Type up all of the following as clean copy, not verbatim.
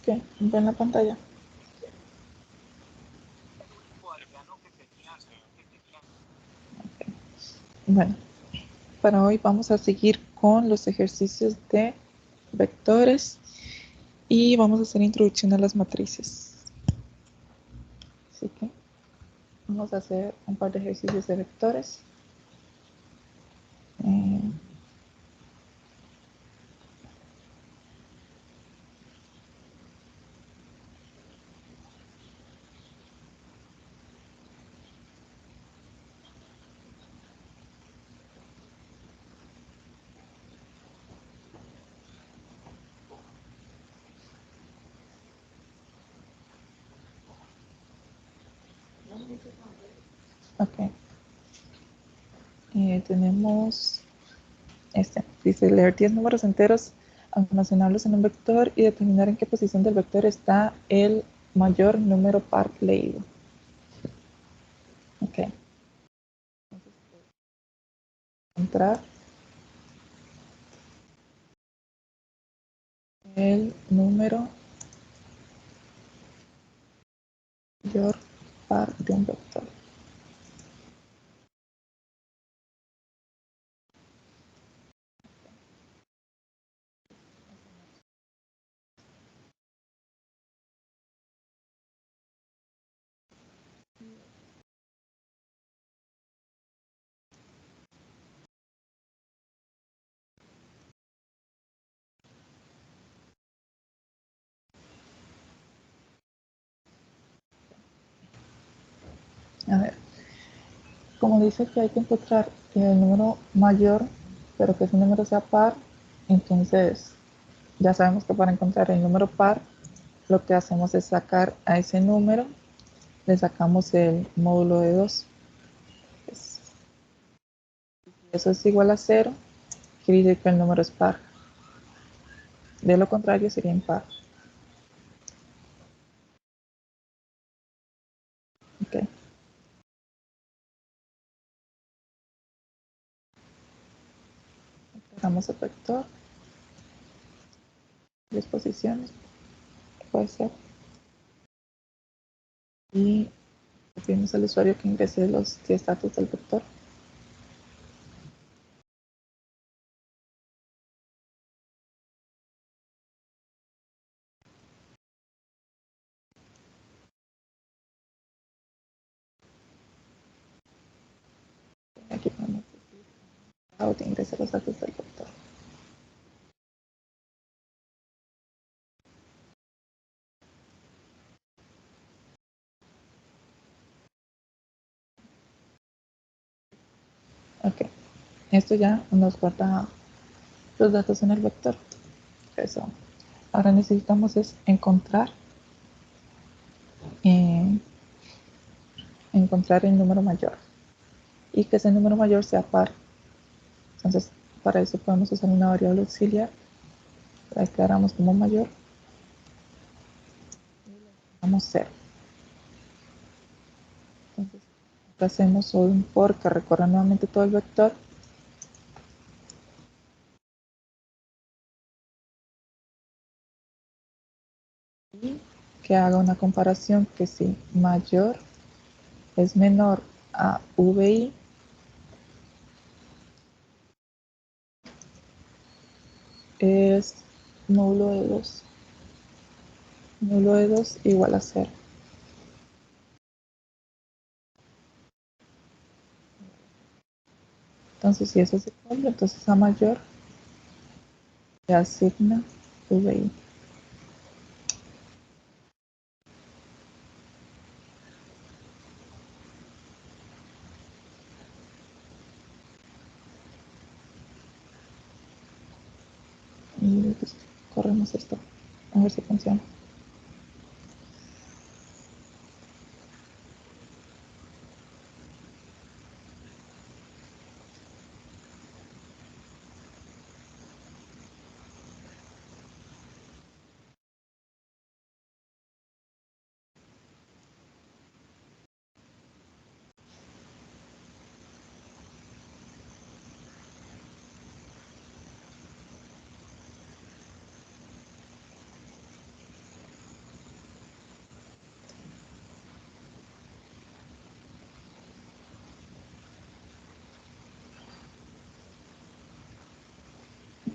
¿Qué? ¿Ven la pantalla? Okay. Bueno, para hoy vamos a seguir con los ejercicios de vectores y vamos a hacer introducción a las matrices. Así que vamos a hacer un par de ejercicios de vectores. Ok. Tenemos dice leer 10 números enteros, almacenarlos en un vector y determinar en qué posición del vector está el mayor número par leído. Ok. Encontrar el número mayor par de un vector. A ver, como dice que hay que encontrar el número mayor, pero que ese número sea par, entonces ya sabemos que para encontrar el número par, lo que hacemos es sacar a ese número, le sacamos el módulo de 2. Pues, si eso es igual a 0, quiere decir que el número es par. De lo contrario sería impar. Okay. Damos el vector, 10 posiciones, puede ser. Y le pedimos al usuario que ingrese los 10 datos del vector. Aquí ponemos que ingrese los datos del vector. Ok, esto ya nos guarda los datos en el vector. Eso. Ahora necesitamos es eh, encontrar el número mayor y que ese número mayor sea par. Entonces, para eso podemos usar una variable auxiliar. La declaramos como mayor. Damos 0. Entonces, hacemos un for que recorra nuevamente todo el vector. Y que haga una comparación que si mayor es menor a vi, es módulo de 2. Módulo de 2 igual a 0. Entonces, si eso se cumple, entonces a mayor se asigna vi. Y pues, corremos esto, a ver si funciona.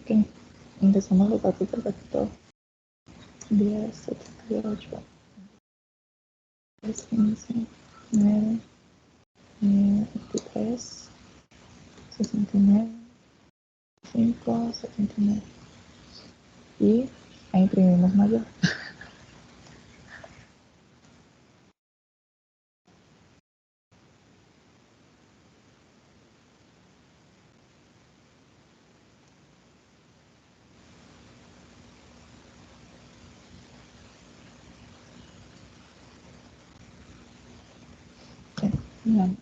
Ok, ingresamos los datos del vector. 10, 78, 15, 9, 23, 69, 5, 79. Y ahí imprimimos mayor. Okay. Bien.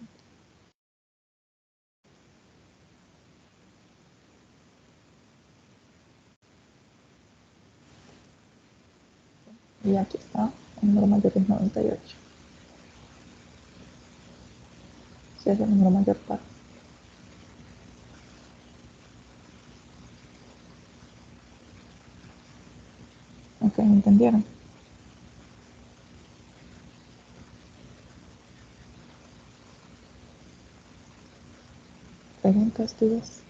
Y aquí está, el número mayor es 98. Si es el número mayor par. Ok, ¿entendieron? Preguntas, dudas.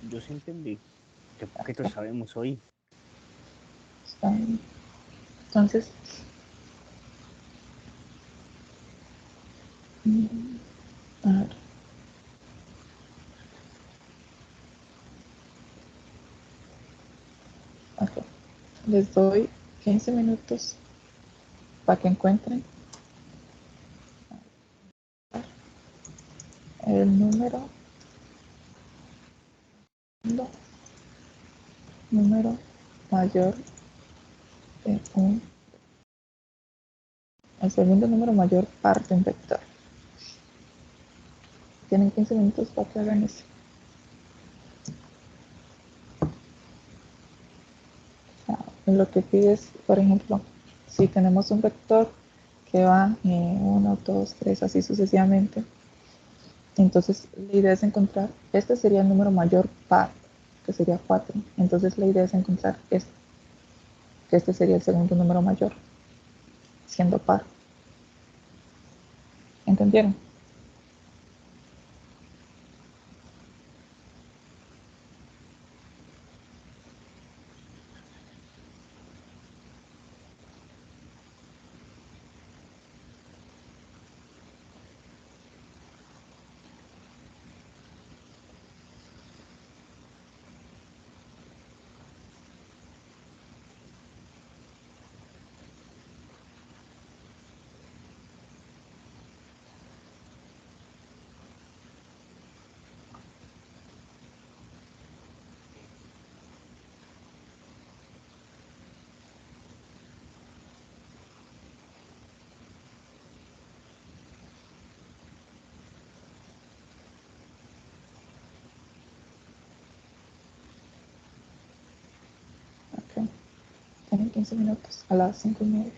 Yo sí entendí. Qué poquito sabemos hoy. Está bien. Entonces, a ver. Ok. Les doy 15 minutos para que encuentren el número mayor de el segundo número mayor par de un vector. Tienen 15 minutos para que hagan eso. O sea, lo que pides, por ejemplo, si tenemos un vector que va 1, 2, 3, así sucesivamente, entonces la idea es encontrar, este sería el número mayor par, que sería 4. Entonces la idea es encontrar este, que este sería el segundo número mayor, siendo par. ¿Entendieron? Ok. Tienen 15 minutos a las 5:30.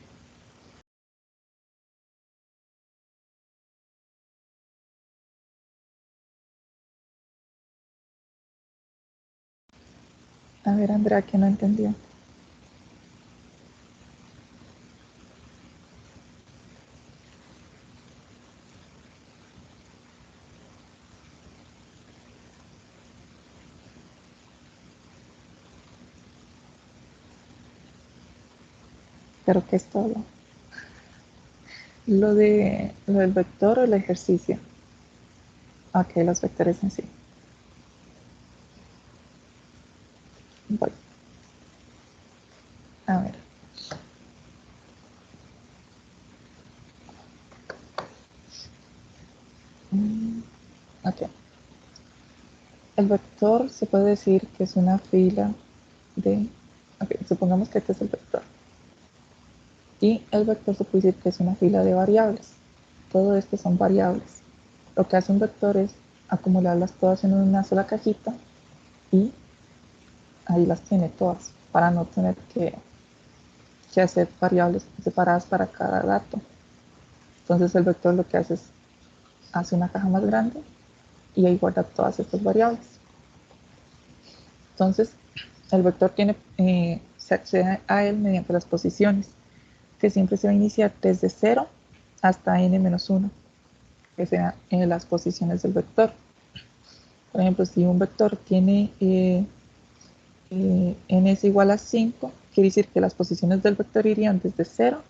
A ver, Andrea, que no entendió. Pero ¿qué es todo? Lo del vector o el ejercicio. Ok, los vectores en sí. Voy. A ver. Ok. El vector se puede decir que es una fila de... Ok, supongamos que este es el vector. Y el vector se puede decir que es una fila de variables. Todo esto son variables. Lo que hace un vector es acumularlas todas en una sola cajita y ahí las tiene todas para no tener que hacer variables separadas para cada dato. Entonces el vector lo que hace es hace una caja más grande y ahí guarda todas estas variables. Entonces, el vector se accede a él mediante las posiciones, que siempre se va a iniciar desde 0 hasta n-1, que sean las posiciones del vector. Por ejemplo, si un vector tiene n es igual a 5, quiere decir que las posiciones del vector irían desde 0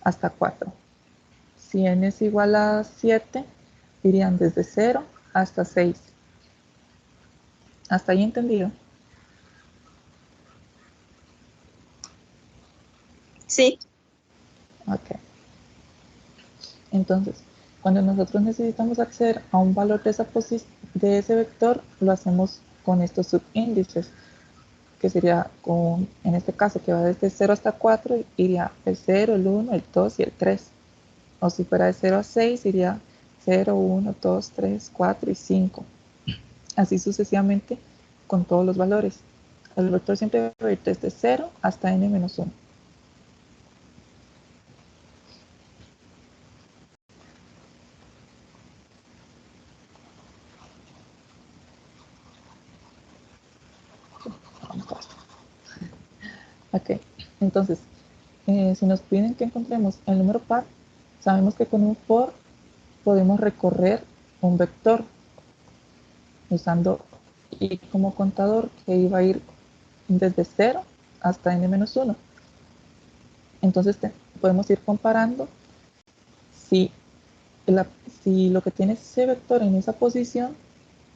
hasta 4. Si n es igual a 7, irían desde 0 hasta 6. ¿Hasta ahí entendido? Sí. Ok. Entonces, cuando nosotros necesitamos acceder a un valor de ese vector, lo hacemos con estos subíndices, que sería en este caso, que va desde 0 hasta 4, iría el 0, el 1, el 2 y el 3. O si fuera de 0 a 6, iría 0, 1, 2, 3, 4 y 5. Así sucesivamente con todos los valores. El vector siempre va a ir desde 0 hasta n-1. Ok, entonces, si nos piden que encontremos el número par, sabemos que con un for podemos recorrer un vector usando i como contador, que iba a ir desde 0 hasta n-1. Entonces podemos ir comparando si, si lo que tiene ese vector en esa posición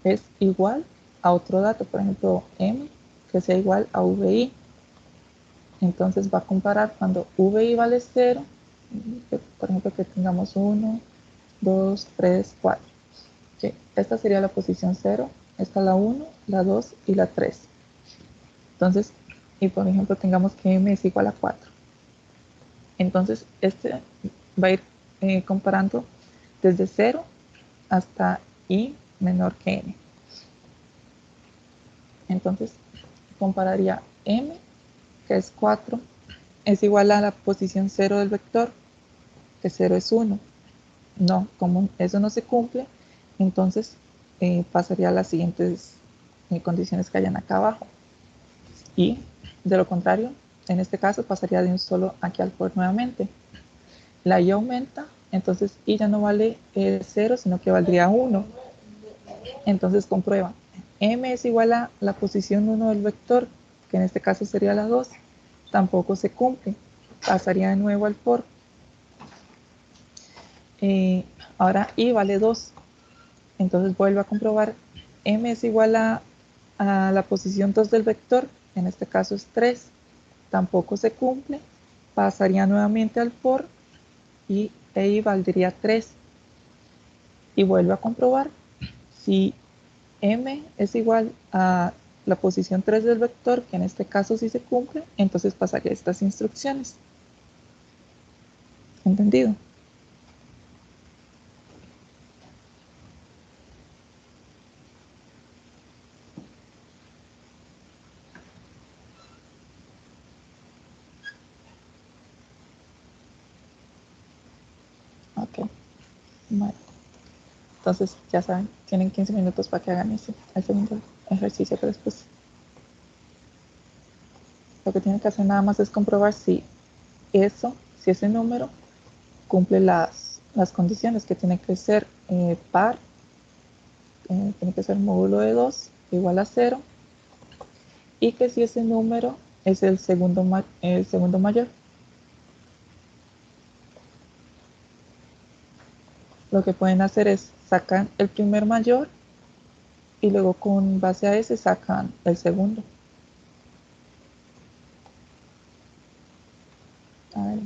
es igual a otro dato, por ejemplo m, que sea igual a vi. Entonces va a comparar cuando vi vale 0, por ejemplo que tengamos 1, 2, 3, 4. ¿Sí? Esta sería la posición 0, esta la 1, la 2 y la 3. Entonces, y por ejemplo tengamos que m es igual a 4. Entonces, este va a ir comparando desde 0 hasta i menor que n. Entonces, compararía m, que es 4, es igual a la posición 0 del vector, que 0 es 1. No, como eso no se cumple, entonces pasaría a las siguientes condiciones que hayan acá abajo. Y de lo contrario, en este caso pasaría de un solo aquí al for nuevamente. La i aumenta, entonces i ya no vale 0, sino que valdría 1. Entonces comprueba, m es igual a la posición 1 del vector, que en este caso sería la 2, tampoco se cumple, pasaría de nuevo al for. Ahora i vale 2, entonces vuelvo a comprobar, m es igual a la posición 2 del vector, en este caso es 3, tampoco se cumple, pasaría nuevamente al for y i valdría 3. Y vuelvo a comprobar, si m es igual a la posición 3 del vector, que en este caso sí se cumple, entonces pasaría a estas instrucciones. ¿Entendido? Ok, bueno. Entonces, ya saben, tienen 15 minutos para que hagan el segundo ejercicio que les puse. Lo que tienen que hacer nada más es comprobar si ese número cumple las condiciones, que tiene que ser par, tiene que ser módulo de 2 igual a 0, y que si ese número es el segundo mayor. Lo que pueden hacer es sacar el primer mayor y luego con base a ese sacan el segundo. A ver.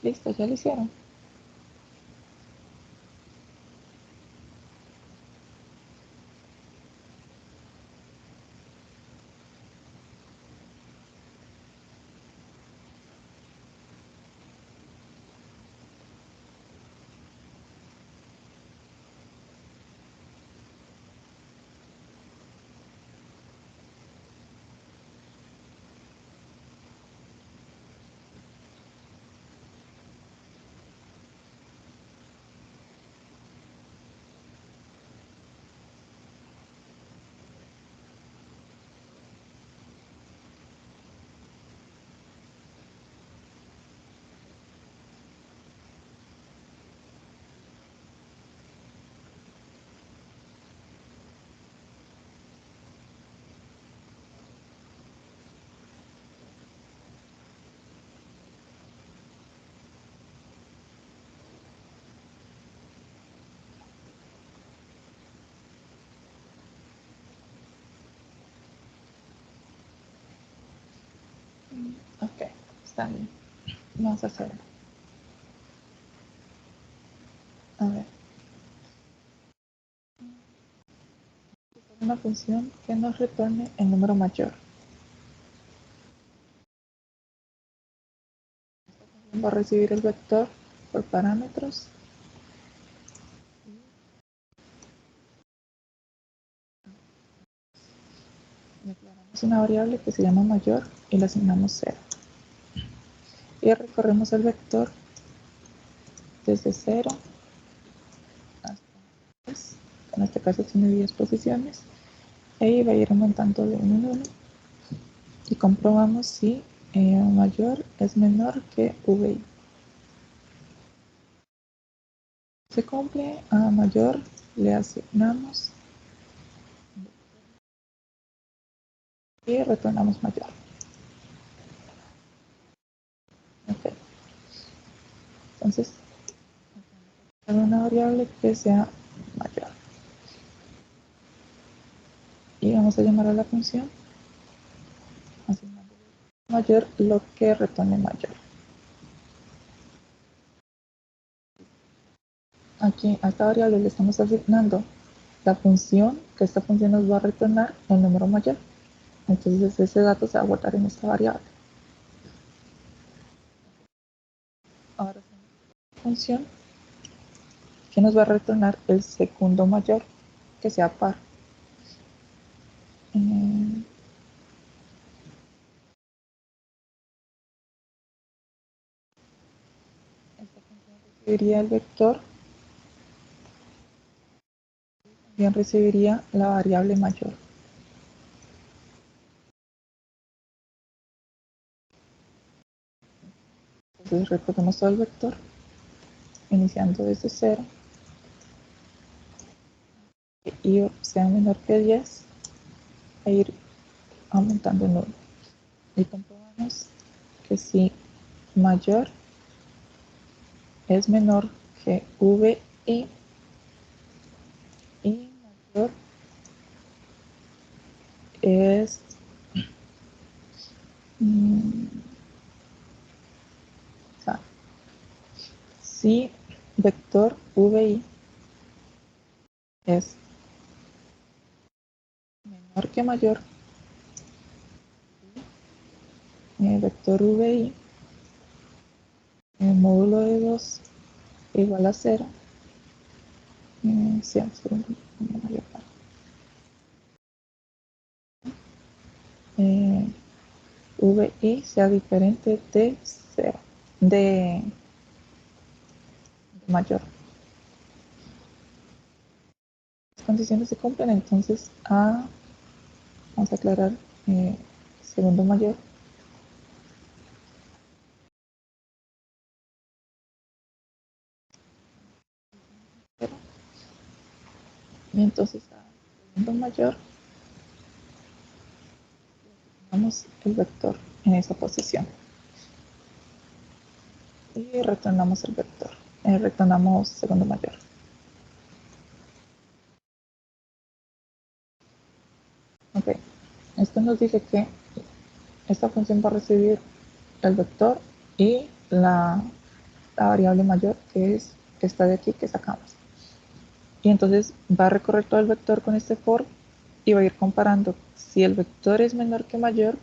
Listo, ya lo hicieron. Ok, está bien. Vamos a hacerlo. A ver. Una función que nos retorne el número mayor. Va a recibir el vector por parámetros. Declaramos una variable que se llama mayor y le asignamos 0. Y recorremos el vector desde 0 hasta 10. En este caso tiene 10 posiciones. Y va a ir aumentando de 1 en 1. Y comprobamos si mayor es menor que vi. Se cumple, a mayor le asignamos y retornamos mayor. Okay. Entonces, una variable que sea mayor. Y vamos a llamar a la función asignando mayor lo que retorne mayor. Aquí a esta variable le estamos asignando la función, que esta función nos va a retornar el número mayor. Entonces ese dato se va a guardar en esta variable. Ahora la función que nos va a retornar el segundo mayor, que sea par. Esta función recibiría el vector, también recibiría la variable mayor. Entonces recordemos todo el vector, iniciando desde 0, y sea menor que 10, e ir aumentando en 1. Y comprobamos que si mayor es menor que vi y mayor es o sea, si vector vi es menor que mayor, vector vi el módulo de 2 igual a 0, siempre una mayor parte. Vi sea diferente de 0, de mayor. Las condiciones se cumplen, entonces vamos a aclarar segundo mayor. Y entonces a segundo mayor damos el vector en esa posición. Y retornamos el vector. Retornamos segundo mayor. Ok. Esto nos dice que esta función va a recibir el vector y la la variable mayor, que es esta de aquí que sacamos. Y entonces va a recorrer todo el vector con este for y va a ir comparando si el vector es menor que mayor,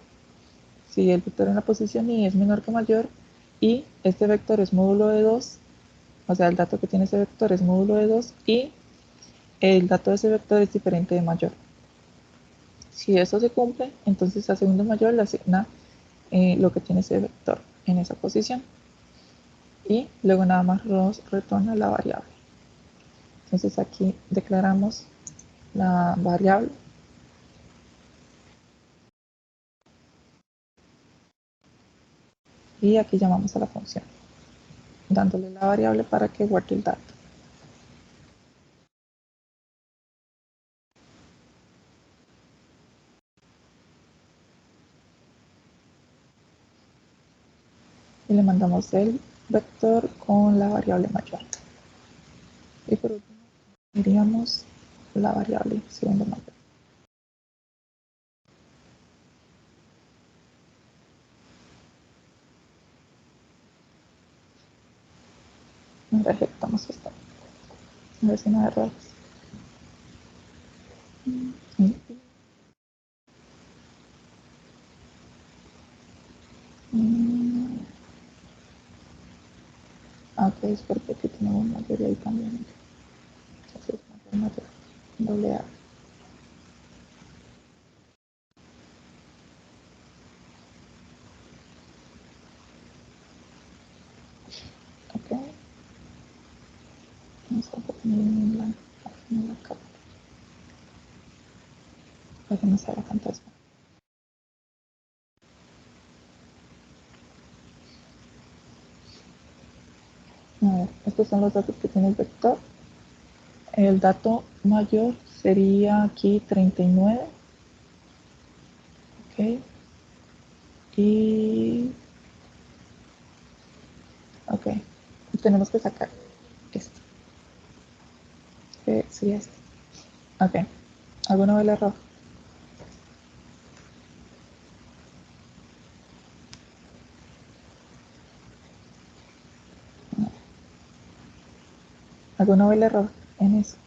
si el vector en la posición y es menor que mayor, y este vector es módulo de 2, o sea, el dato que tiene ese vector es módulo de 2 y el dato de ese vector es diferente de mayor. Si eso se cumple, entonces a segundo mayor le asigna lo que tiene ese vector en esa posición. Y luego nada más nos retorna la variable. Entonces aquí declaramos la variable y aquí llamamos a la función, dándole la variable para que guarde el dato. Y le mandamos el vector con la variable mayor. Y por último, diríamos la variable segundo mayor. Ahora ejecutamos esto. A ver si no hay errores. Ok, es porque aquí tenemos mayor y ahí también. Entonces, mayor, doble A. Ok, vamos a poner en blanco en la capa para que no se haga fantasma. A ver, estos son los datos que tiene el vector. El dato mayor sería aquí 39. Ok. Y... Ok. Tenemos que sacar esto. Sí, este. Ok. ¿Alguno ve el error? ¿Alguno ve el error en eso?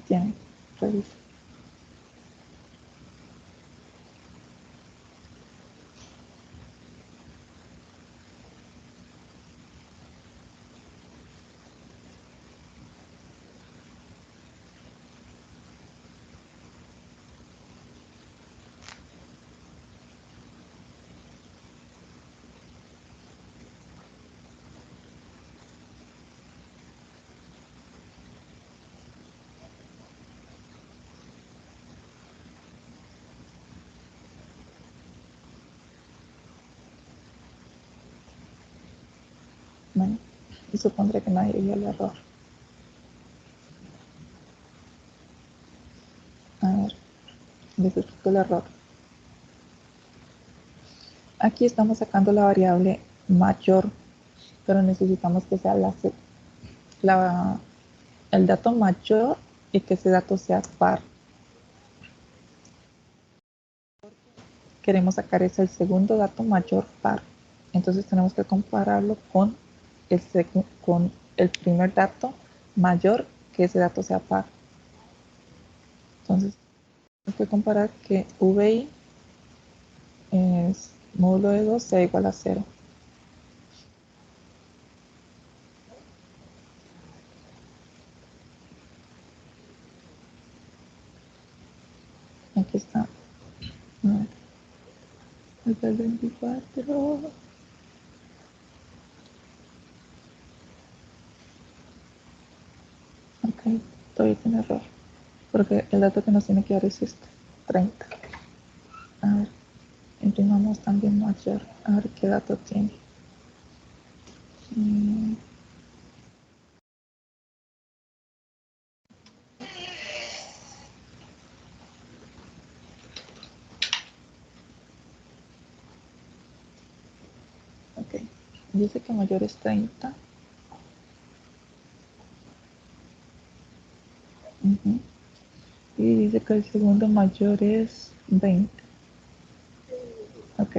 Tiene. Revisa. Bueno, y supondré que nadie vio el error. A ver, les explico el error. Aquí estamos sacando la variable mayor, pero necesitamos que sea el dato mayor y que ese dato sea par. Queremos sacar es el segundo dato mayor par. Entonces tenemos que compararlo con con el primer dato mayor que ese dato sea par. Entonces tenemos que comparar que VI es módulo de 2 sea igual a 0. Aquí está. Es del 24. Ok, todavía tiene error. Porque el dato que nos tiene que dar es este, 30. A ver, imprimamos también mayor. A ver qué dato tiene. Mm, ok, dice que mayor es 30. Y dice que el segundo mayor es 20. Ok.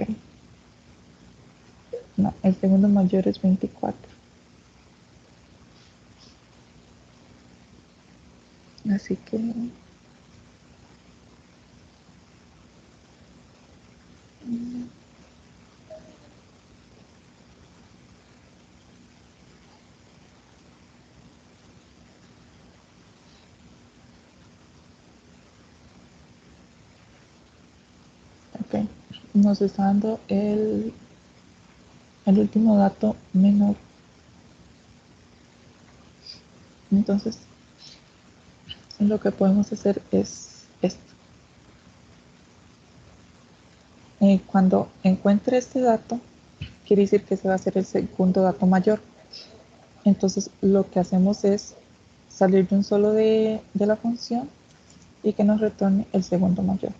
No, el segundo mayor es 24. Así que ok, nos está dando el último dato menor. Entonces, lo que podemos hacer es esto. Cuando encuentre este dato, quiere decir que se va a hacer el segundo dato mayor. Entonces, lo que hacemos es salir de un solo de la función y que nos retorne el segundo mayor.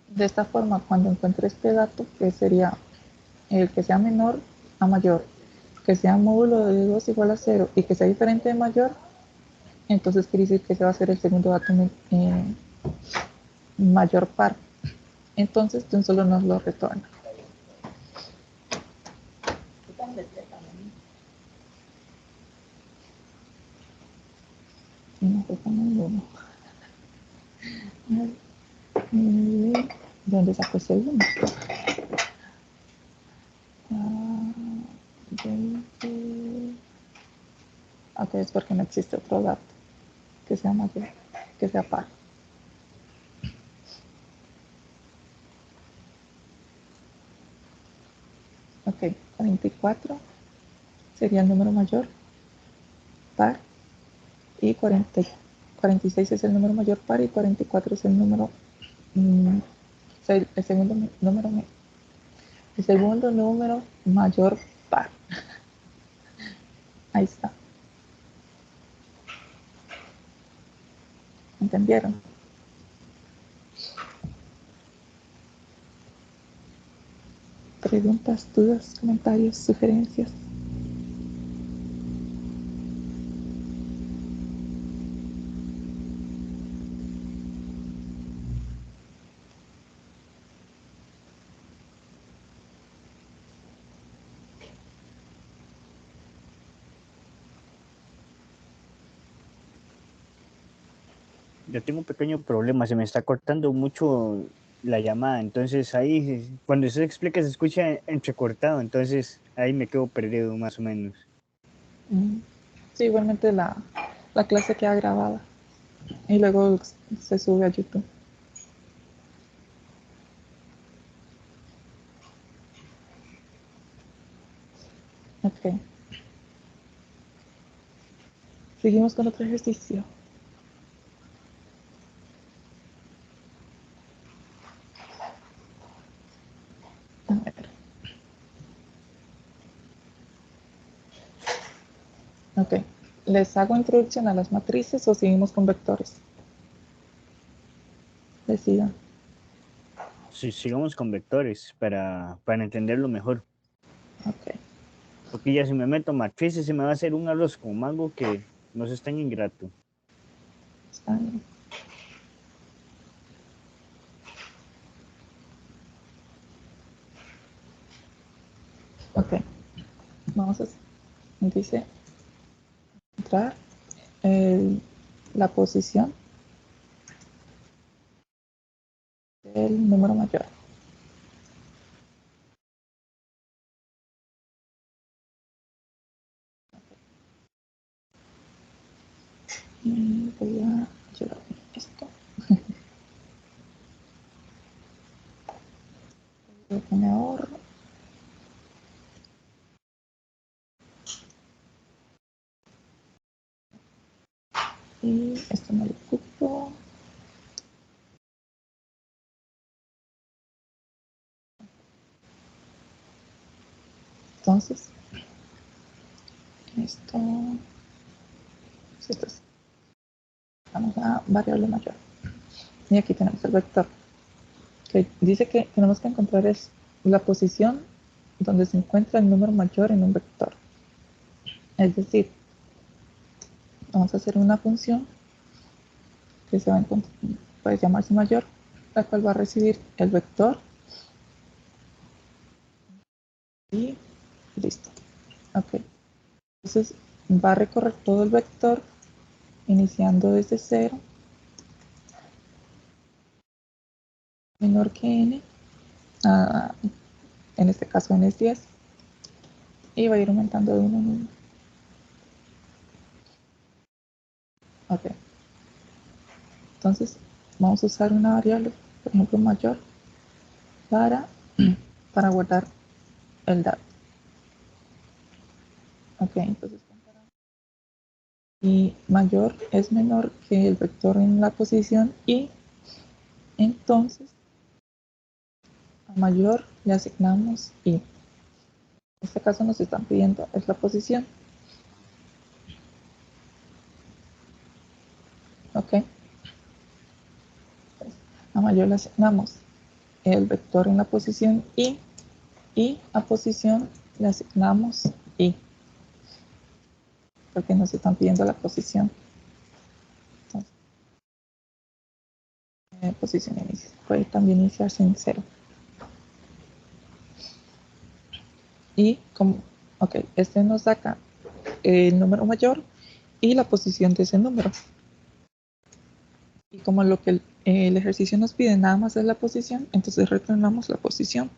De esta forma, cuando encuentre este dato, que sería el que sea menor a mayor, que sea módulo de 2 igual a 0 y que sea diferente de mayor, entonces quiere decir que se va a hacer el segundo dato mayor par. Entonces, de un solo nos lo retorna. Y nos retorna el 1. ¿De dónde sacó ese 1? Ok, es porque no existe otro dato que sea mayor, que sea par. Ok, 44 sería el número mayor, par, y 46 es el número mayor par y 44 es el número, el segundo número, el segundo número mayor par. Ahí está. ¿Entendieron? Preguntas, dudas, comentarios, sugerencias. Yo tengo un pequeño problema, se me está cortando mucho la llamada, entonces ahí cuando usted explica se escucha entrecortado, entonces ahí me quedo perdido más o menos. Sí, igualmente la clase queda grabada y luego se sube a YouTube. Ok. Seguimos con otro ejercicio. A ver. Ok. ¿Les hago introducción a las matrices o seguimos con vectores? Decidan. Si sigamos con vectores para entenderlo mejor, Ok. porque ya si me meto matrices se me va a hacer un arroz con mango que no es tan ingrato. Está bien. Ok. Vamos a hacer. Dice entrar la posición del número mayor. Y voy a llevar esto. Voy a poner ahorro. Y esto no lo ocupo. Entonces, esto, vamos a variable mayor. Y aquí tenemos el vector, que dice que tenemos que encontrar la posición donde se encuentra el número mayor en un vector. Es decir, vamos a hacer una función que se va a puede llamarse mayor, la cual va a recibir el vector y listo. Ok, entonces va a recorrer todo el vector iniciando desde 0 menor que n, en este caso n es 10, y va a ir aumentando de 1 en 1. Ok, entonces vamos a usar una variable, por ejemplo mayor, para guardar el dato. Ok, entonces y mayor es menor que el vector en la posición y entonces a mayor le asignamos y. En este caso nos están pidiendo es la posición. Ok, entonces, a mayor le asignamos el vector en la posición y a posición le asignamos y, porque nos están pidiendo la posición. Entonces, posición inicio. Puede también iniciarse en 0. Y como, ok, este nos saca el número mayor y la posición de ese número. Y como lo que el ejercicio nos pide nada más es la posición, entonces retornamos la posición.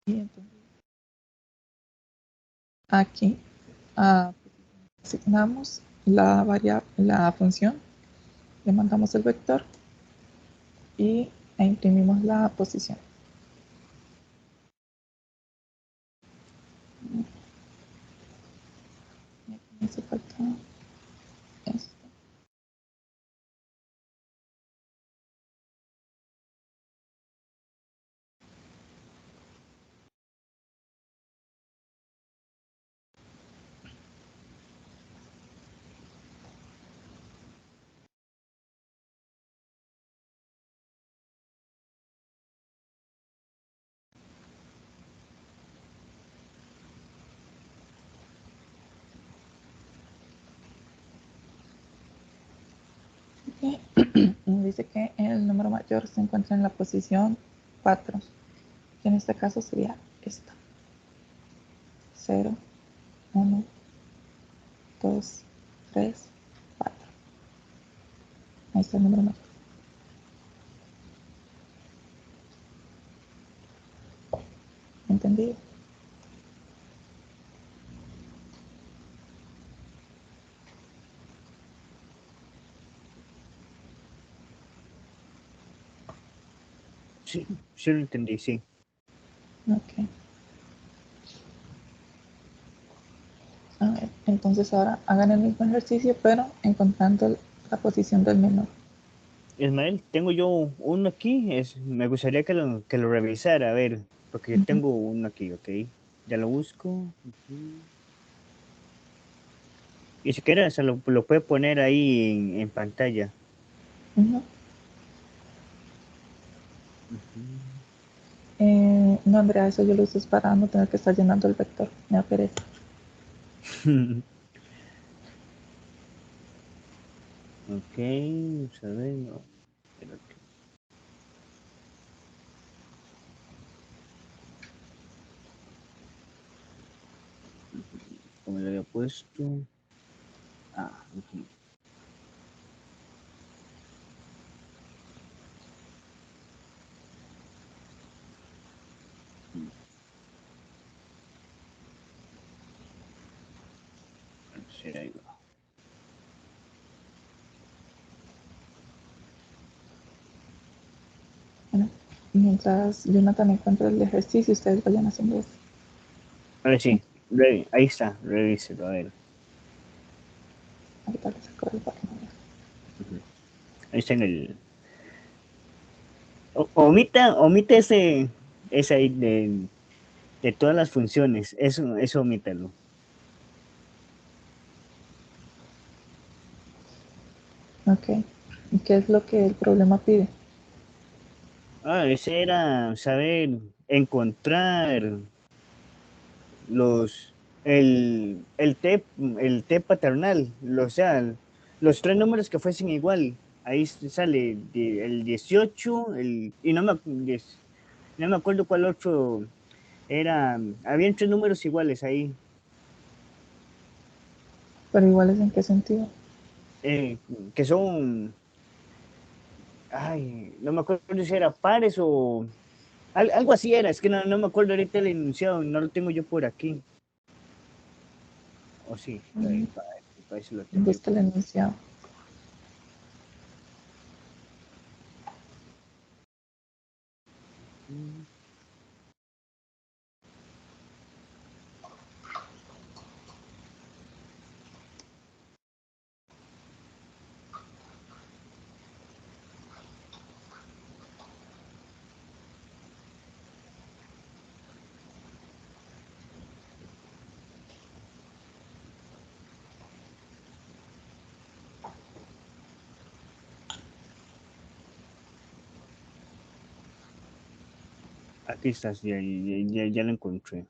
Y entonces aquí asignamos la función, le mandamos el vector y imprimimos la posición. Me hace falta esto. Y dice que el número mayor se encuentra en la posición 4, que en este caso sería esta. 0, 1, 2, 3, 4. Ahí está el número mayor. ¿Entendido? Sí, sí lo entendí, sí. Ok. A ver, entonces ahora hagan el mismo ejercicio, pero encontrando la posición del menor. Ismael, tengo yo uno aquí, me gustaría que lo revisara, a ver, porque yo tengo uno aquí, ok. Ya lo busco. Y si quiere, lo puede poner ahí en pantalla. Uh-huh. Ujú. No, Andrea, eso yo lo uso para no tener que estar llenando el vector. Me da pereza. Ok, vamos a ver, no, espérate. ¿Cómo lo había puesto? Ah, aquí. Será ahí va. Bueno, mientras Jonathan encuentra el ejercicio, ustedes vayan haciendo eso. Ahora sí, ahí está, revíselo, a ver. Ahorita les saco el página. Ujú. Ahí está en el. Omita ese ahí de todas las funciones, eso omítalo. Ok. ¿Y qué es lo que el problema pide? Ah, ese era saber encontrar los, el T paternal, o sea, los tres números que fuesen igual. Ahí sale el 18, y no me acuerdo cuál otro era. Habían tres números iguales ahí, Pero iguales en qué sentido. eh, que son, ay, no me acuerdo si era pares o algo así era, es que no me acuerdo ahorita el enunciado, no lo tengo yo por aquí. O sí, para eso lo tengo yo Busca por el aquí. enunciado. Mm. Aquí estás, ya lo encontré.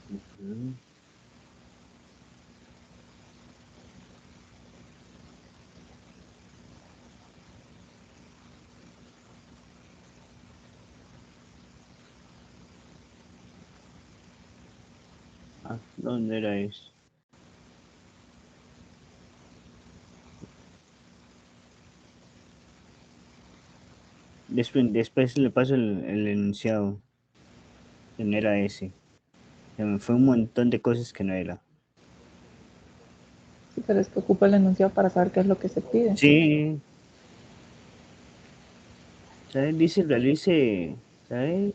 Ujú. Ah, ¿dónde era eso? Después le paso el enunciado, que no era ese. Se me fue un montón de cosas que no era. Sí, pero es que ocupa el enunciado para saber qué es lo que se pide. Sí, ¿sabes? ¿Sabes?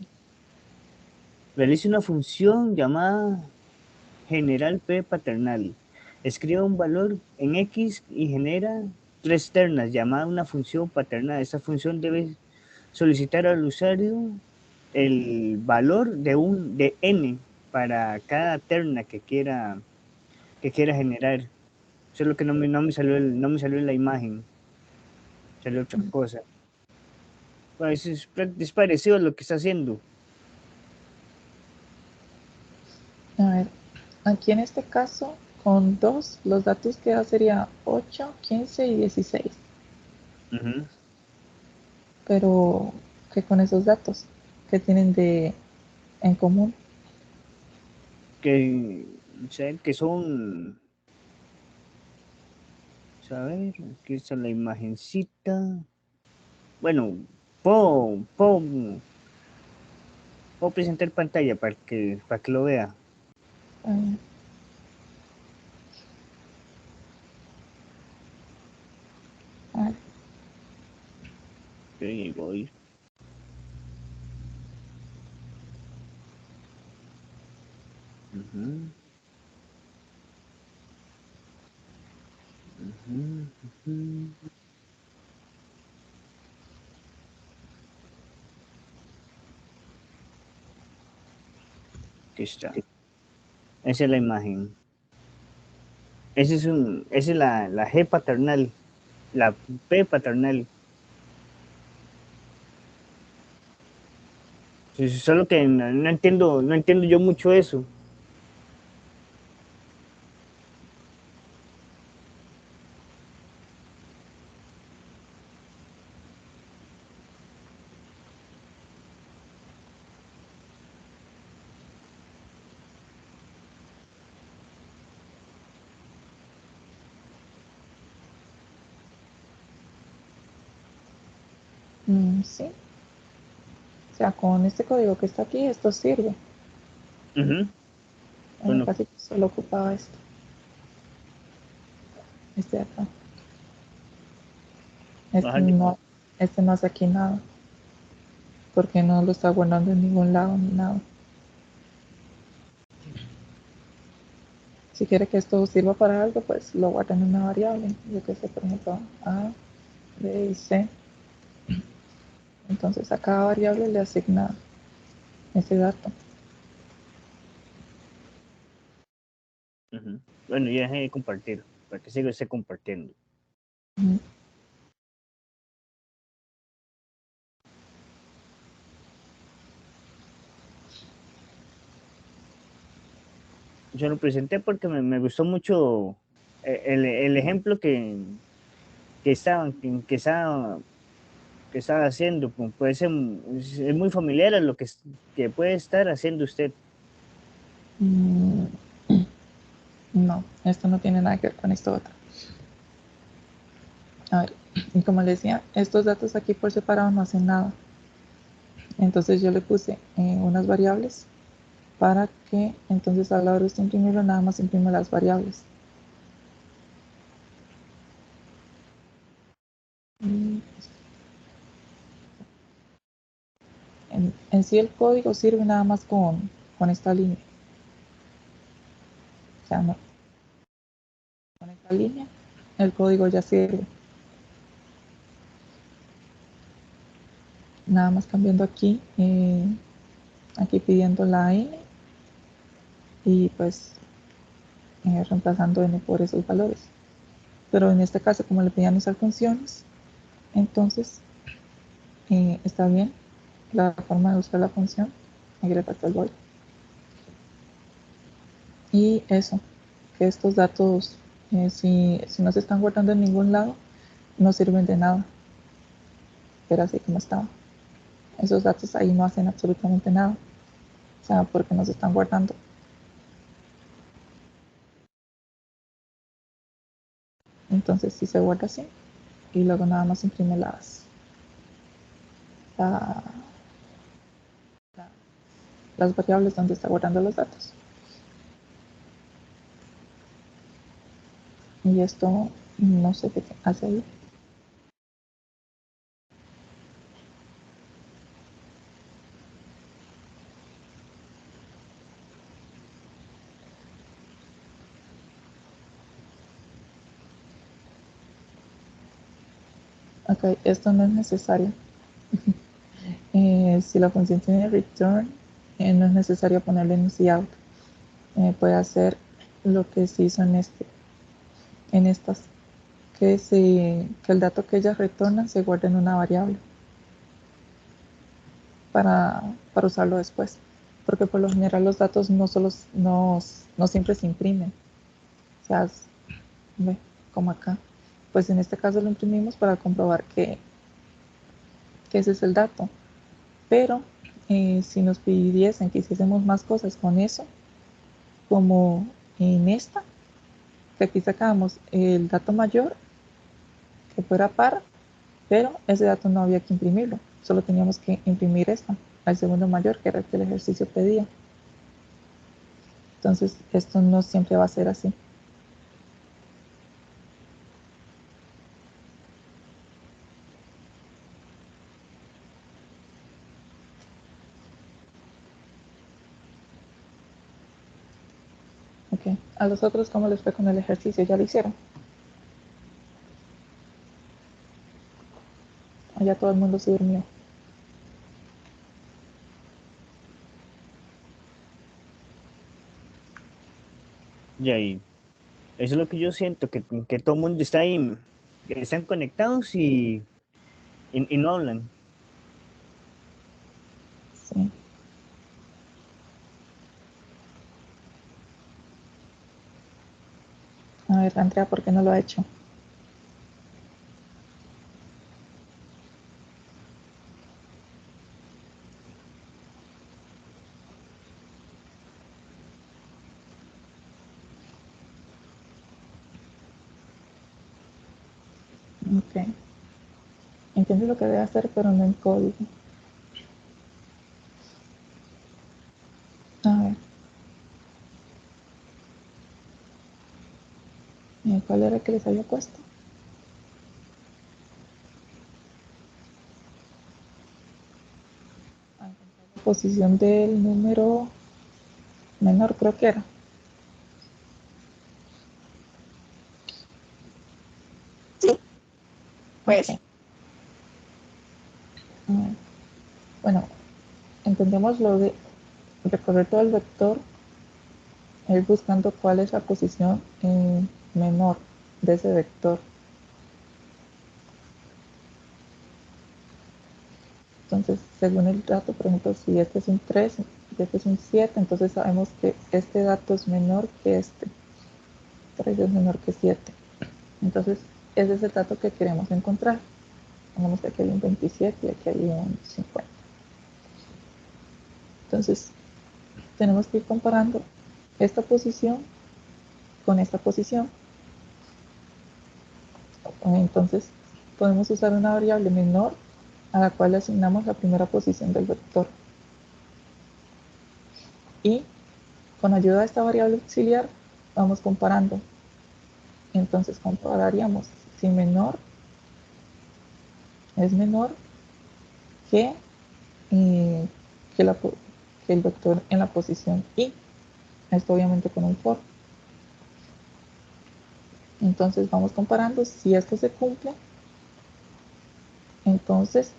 Realice una función llamada general P paternal. Escriba un valor en X y genera tres ternas llamada una función paternal. Esta función debe solicitar al usuario el valor de n para cada terna que quiera generar. Solo que no me salió en la imagen, salió otra cosa. Pues es parecido a lo que está haciendo. A ver, aquí en este caso, con 2, los datos que da sería 8, 15 y 16. Ujú. Pero, ¿qué con esos datos? ¿Qué tienen de en común? Que, que son, ¿saber? Aquí está la imagencita. Bueno, puedo presentar pantalla para que lo vea. Ah, a ver, Ok, ahí voy. Ujú, ujú, ujú. Aquí está. Esa es la imagen. Esa es la G paternal, la P paternal. Sí, sí, solo que no entiendo yo mucho eso. sí, o sea, con este código que está aquí, esto sirve. Ujú. Bueno, Casi solo ocupaba esto, este de acá. Este bájale. no, este no hace aquí nada, porque no lo está guardando en ningún lado ni nada. Si quiere que esto sirva para algo, pues lo guarda en una variable. Yo que sé, por ejemplo, A, B y C. Entonces a cada variable le asigna ese dato. Ujú. Bueno, ya dejé de compartir, para que siga compartiendo. Ujú. yo lo presenté porque me gustó mucho el ejemplo que estaban, que estaba haciendo. Puede ser, es muy familiar a lo que puede estar haciendo usted. Mm, no, esto no tiene nada que ver con esto otro. A ver, y como les decía, estos datos aquí por separado no hacen nada. Entonces yo le puse unas variables para que entonces a la hora de usted imprimirlo nada más imprime las variables. En sí el código sirve nada más con esta línea. O sea, no, con esta línea el código ya sirve. Nada más cambiando aquí, aquí pidiendo la n y pues reemplazando n por esos valores. Pero en este caso, como le pedían usar funciones, entonces está bien la forma de usar la función. Aquí le falta el void. Y eso, que estos datos, si no se están guardando en ningún lado, no sirven de nada. Pero así como estaba. Esos datos ahí no hacen absolutamente nada. O sea, porque no se están guardando. Entonces si se guarda así. Y luego nada más imprime la- las variables donde está guardando los datos. Y esto no sé qué hace ahí. Ok, esto no es necesario. Si la función tiene return, no es necesario ponerle en cout. Puede hacer lo que se hizo en estas, que el dato que ella retorna se guarde en una variable para usarlo después. Porque por lo general los datos no siempre se imprimen. O sea, ve, como acá. Pues en este caso lo imprimimos para comprobar que ese es el dato. Pero si nos pidiesen que hiciésemos más cosas con eso, como en esta, que aquí sacábamos el dato mayor, que fuera par, pero ese dato no había que imprimirlo, solo teníamos que imprimir esta, al segundo mayor, que era el que el ejercicio pedía. Entonces, esto no siempre va a ser así. Ok, a los otros, ¿cómo les fue con el ejercicio? ¿Ya lo hicieron? ¿O ya todo el mundo se durmió? Y ahí, eso es lo que yo siento, que todo el mundo está ahí, que están conectados y no hablan. Sí. A ver, Andrea, ¿por qué no lo ha hecho? Ok. Entiendo lo que debe hacer, pero no en código. A ver, ¿cuál era el que les había puesto? La posición del número menor, creo que era. Sí, pues. Ok. Bueno, entendemos lo de recorrer todo el vector, ir buscando cuál es la posición menor de ese vector. Entonces, según el dato, por ejemplo, si este es un 3, ya que es un 7, entonces sabemos que este dato es menor que este. 3 es menor que 7. Entonces, ese es el dato que queremos encontrar. Pongamos que aquí hay un 27 y aquí hay un 50. Entonces, tenemos que ir comparando esta posición con esta posición. Entonces, podemos usar una variable menor a la cual le asignamos la primera posición del vector. Y con ayuda de esta variable auxiliar, vamos comparando. Entonces, compararíamos si menor es menor que, eh, que, la, que el vector en la posición y. Esto obviamente con un for. Entonces vamos comparando. Si esto se cumple, entonces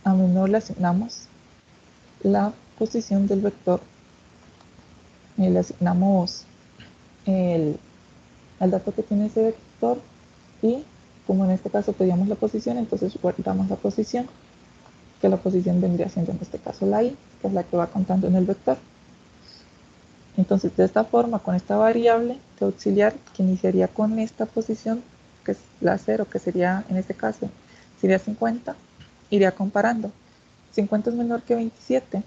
a menor le asignamos la posición del vector. Le asignamos el dato que tiene ese vector y como en este caso pedíamos la posición, entonces guardamos la posición, que la posición vendría siendo en este caso la i, que es la que va contando en el vector. Entonces, de esta forma, con esta variable de auxiliar que iniciaría con esta posición, que es la 0, que sería, en este caso, sería 50, iría comparando. 50 es menor que 27.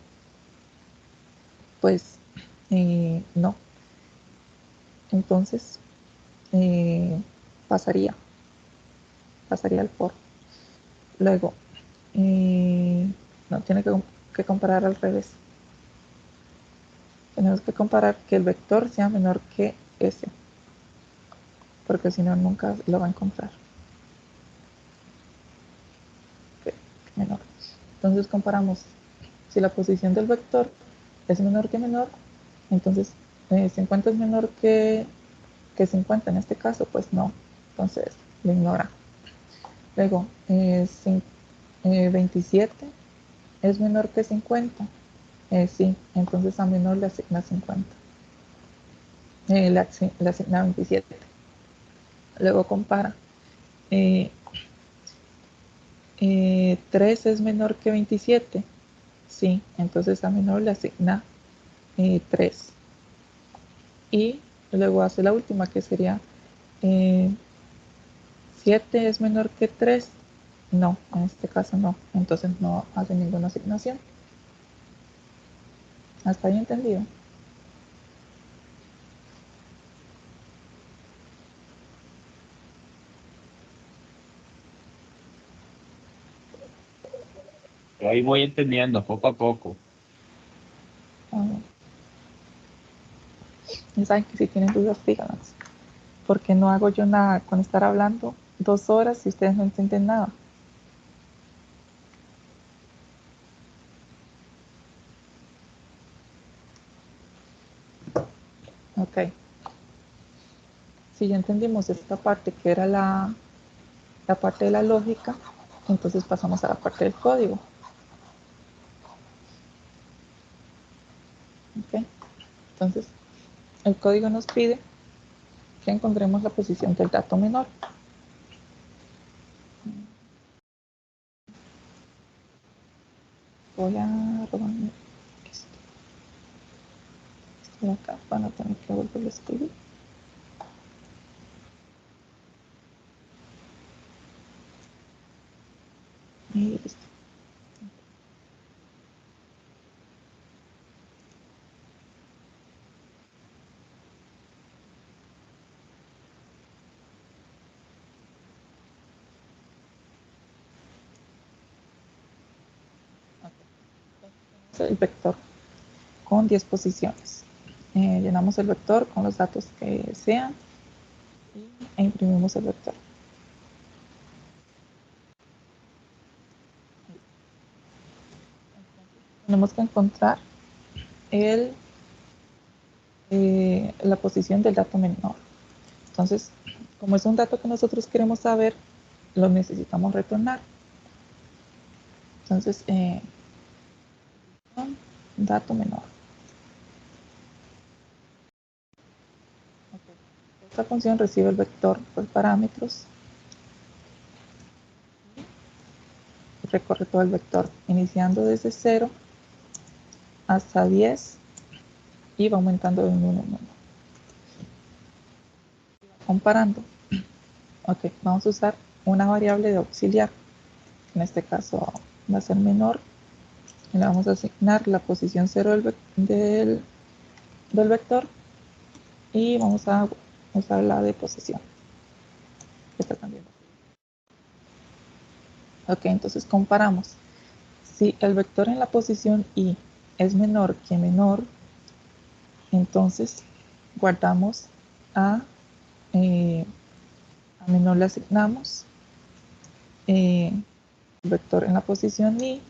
Pues, no. Entonces, pasaría al for. Luego, no, tiene que comparar al revés. Tenemos que comparar que el vector sea menor que ese, porque si no nunca lo va a encontrar. Menor. Entonces comparamos si la posición del vector es menor que menor, entonces 50 es menor que 50 en este caso, pues no, entonces lo ignora. Luego 27 es menor que 50, sí, entonces a menor le asigna 50, le asigna 27. Luego compara 3 es menor que 27, sí, entonces a menor le asigna 3. Y luego hace la última, que sería 7 es menor que 3. No, en este caso no, entonces no hace ninguna asignación. ¿Hasta ahí entendido? Yo ahí voy entendiendo poco a poco. Ya saben que si tienen dudas, díganlas. Porque no hago yo nada con estar hablando 2 horas si ustedes no entienden nada. Ok. Si ya entendimos esta parte que era la parte de la lógica, entonces pasamos a la parte del código. Ok. Entonces, el código nos pide que encontremos la posición del dato menor. Voy a robarme esto. Esto de acá van a tener que volverlo a escribir. Y listo. El vector con 10 posiciones. Llenamos el vector con los datos que sean e imprimimos el vector. Tenemos que encontrar la posición del dato menor. Entonces, como es un dato que nosotros queremos saber, lo necesitamos retornar. Entonces, dato menor. Esta función recibe el vector por parámetros y recorre todo el vector, iniciando desde 0 hasta 10 y va aumentando de 1 en 1. Comparando. Ok, vamos a usar una variable de auxiliar. En este caso va a ser menor. Le vamos a asignar la posición 0 del vector y vamos a usar la de posición. Está cambiando. Ok, entonces comparamos. Si el vector en la posición i es menor que menor, entonces guardamos a menor le asignamos el vector en la posición i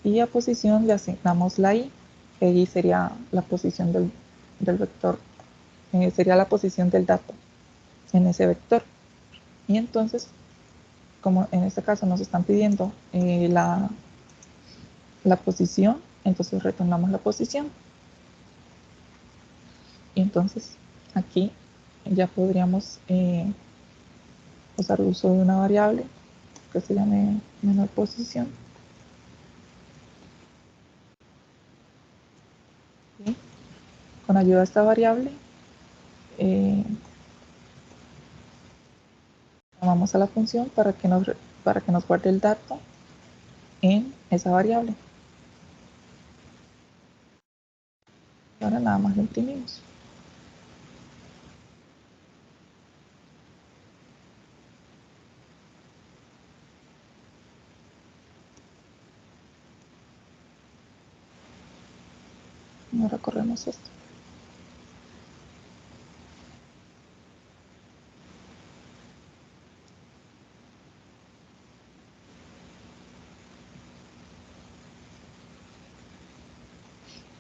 y a posición le asignamos la i, que ahí sería la posición del vector, sería la posición del dato en ese vector. Y entonces, como en este caso nos están pidiendo la posición, entonces retornamos la posición. Y entonces aquí ya podríamos usar el uso de una variable que se llame menor posición. ¿Sí? Con ayuda de esta variable llamamos a la función para que nos guarde el dato en esa variable. Ahora nada más lo imprimimos. Ahora corremos esto.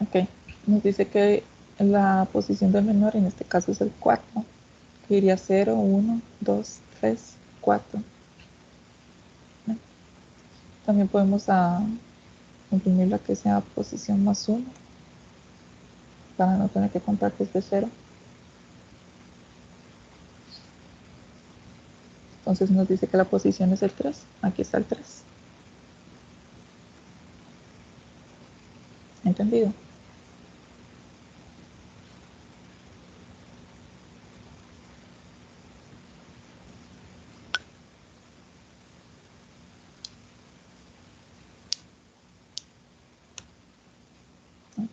Ok, nos dice que la posición del menor en este caso es el 4, que iría 0, 1, 2, 3, 4. También podemos imprimir la que sea posición más 1 para no tener que contar desde 0. Entonces nos dice que la posición es el 3. Aquí está el 3. ¿Entendido?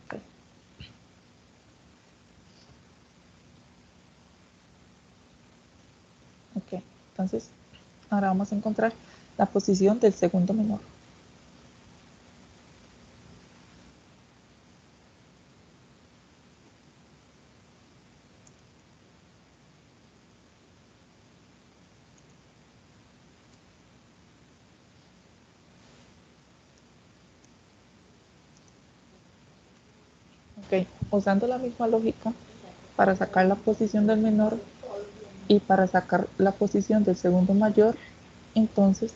Okay. Ok, entonces ahora vamos a encontrar la posición del segundo menor. Ok, usando la misma lógica para sacar la posición del menor y para sacar la posición del segundo mayor, entonces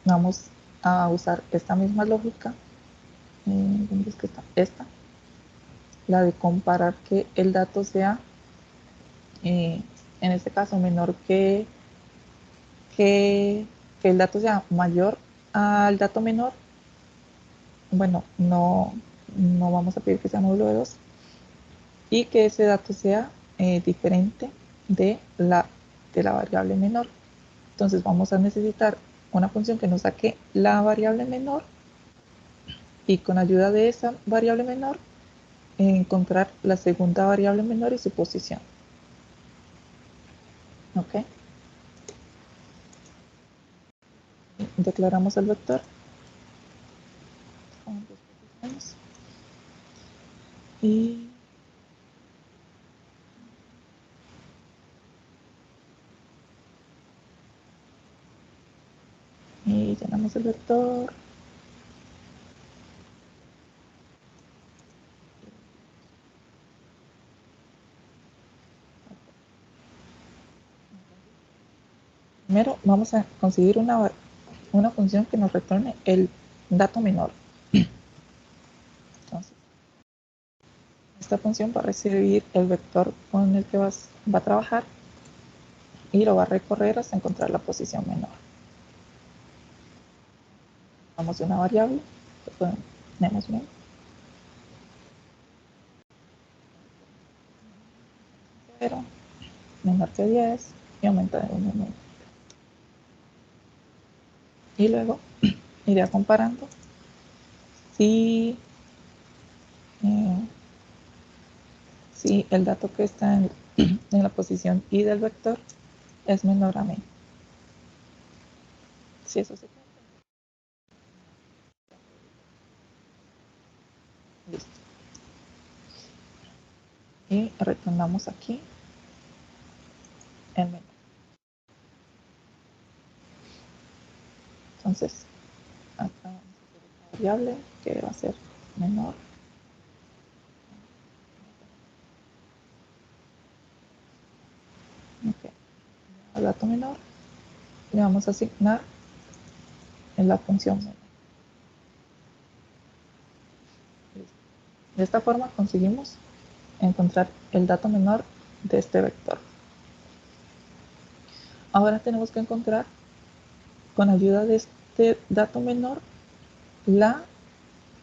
vamos a usar esta misma lógica. ¿Dónde es que está? Esta, la de comparar que el dato sea, en este caso, menor que el dato sea mayor al dato menor. Bueno, no vamos a pedir que sea módulo de 2 y que ese dato sea diferente de la variable menor. Entonces vamos a necesitar una función que nos saque la variable menor y con ayuda de esa variable menor encontrar la segunda variable menor y su posición. ¿Ok? Declaramos el vector. Y llenamos el vector. Primero vamos a conseguir una función que nos retorne el dato menor. Entonces, esta función va a recibir el vector con el que va a trabajar y lo va a recorrer hasta encontrar la posición menor. Vamos a una variable, tenemos bien. 0, menor que 10 y aumenta de 1 en 1. Y luego iría comparando si el dato que está en la posición y del vector es menor a menos. Si eso se cumple. Listo. Y retornamos aquí el menor. Entonces, acá vamos a hacer esta variable que va a ser menor. Ok. Al dato menor le vamos a asignar en la función menor. Listo. De esta forma conseguimos encontrar el dato menor de este vector. Ahora tenemos que encontrar, con ayuda de este dato menor,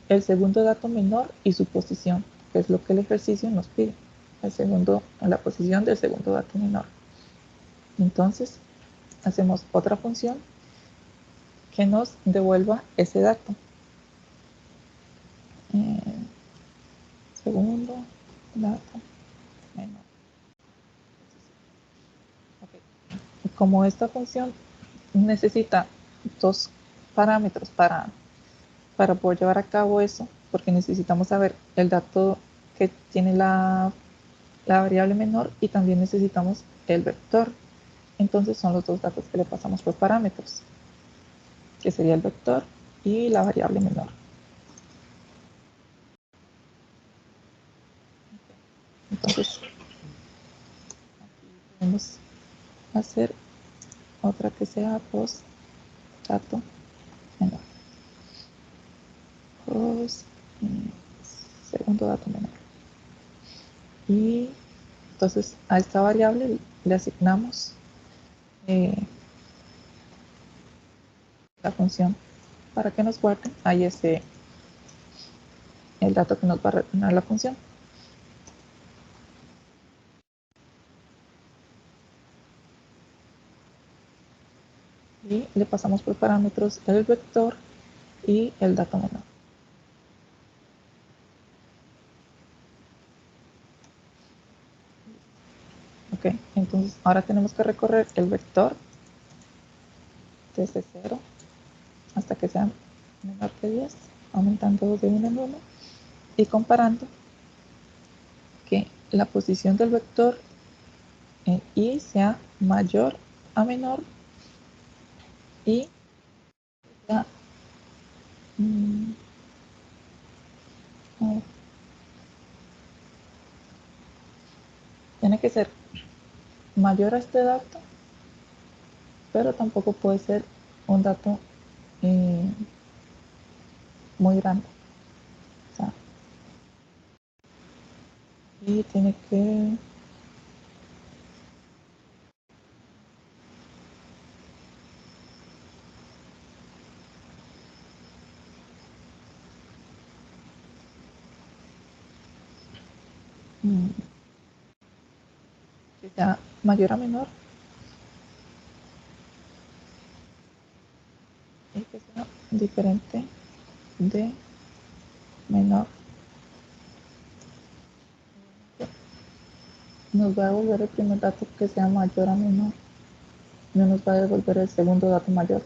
el segundo dato menor y su posición, que es lo que el ejercicio nos pide, la posición del segundo dato menor. Entonces, hacemos otra función que nos devuelva ese dato. Segundo dato menor. Okay. Y como esta función necesita dos parámetros para poder llevar a cabo eso, porque necesitamos saber el dato que tiene la variable menor y también necesitamos el vector. Entonces son los dos datos que le pasamos por parámetros, que sería el vector y la variable menor. Entonces, aquí podemos hacer otra que sea post dato menor. Post segundo dato menor. Y entonces a esta variable le asignamos la función para que nos guarde ahí el dato que nos va a retornar la función. Y le pasamos por parámetros el vector y el dato menor. Ok, entonces ahora tenemos que recorrer el vector desde 0 hasta que sea menor que 10, aumentando de 1 en 1 y comparando que la posición del vector en y sea mayor a menor y sea, tiene que ser mayor a este dato, pero tampoco puede ser un dato muy grande. O sea, y tiene que que sea mayor a menor y que sea diferente de menor. Nos va a devolver el primer dato que sea mayor a menor, no nos va a devolver el segundo dato mayor,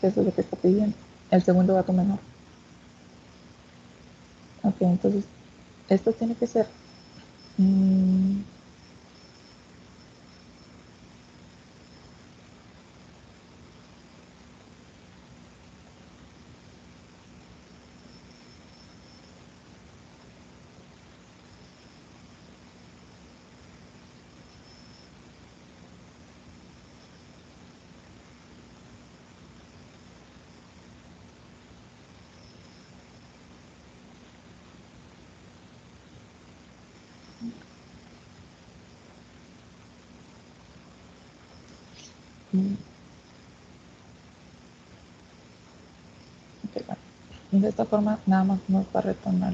que eso es lo que está pidiendo, el segundo dato menor. Ok, entonces esto tiene que ser okay, bueno. Y de esta forma nada más nos va a retornar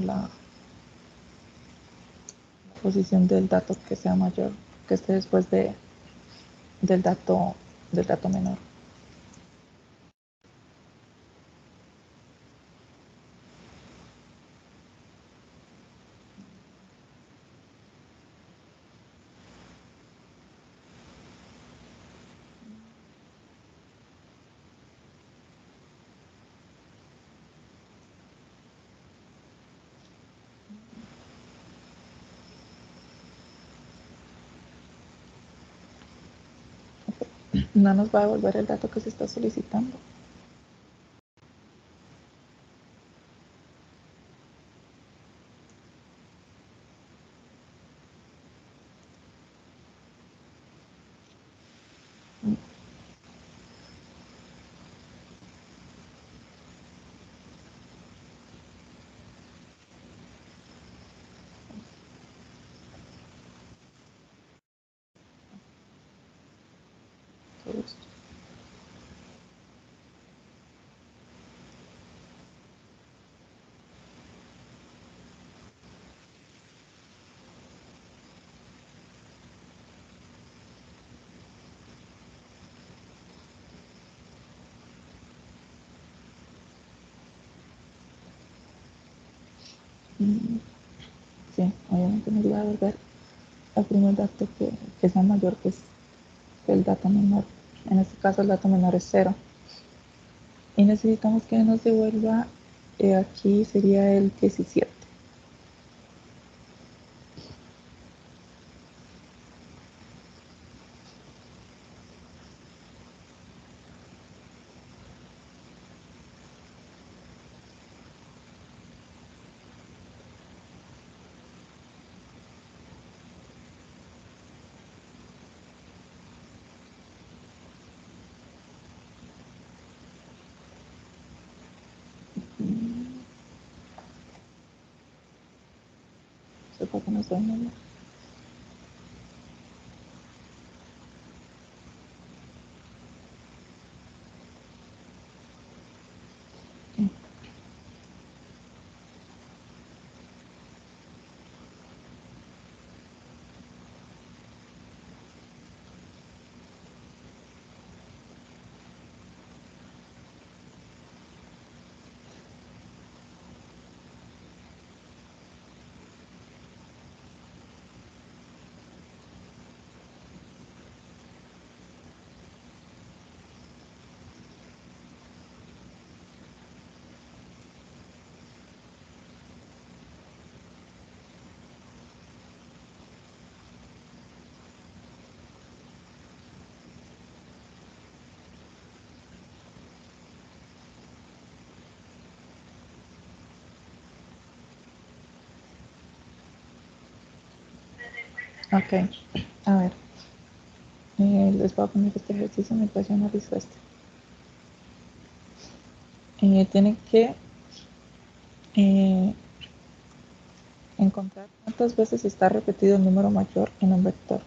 posición del dato que sea mayor, que esté después del dato menor. No nos va a devolver el dato que se está solicitando. Todo esto. Sí, obviamente nos va a devolver el primer dato que sea mayor que el dato menor. En este caso el dato menor es 0. Y necesitamos que nos devuelva, aquí sería el 17. Se puede no sé, no. Ok, a ver, les voy a poner este ejercicio mientras yo analizo este. Tienen que encontrar cuántas veces está repetido el número mayor en un vector.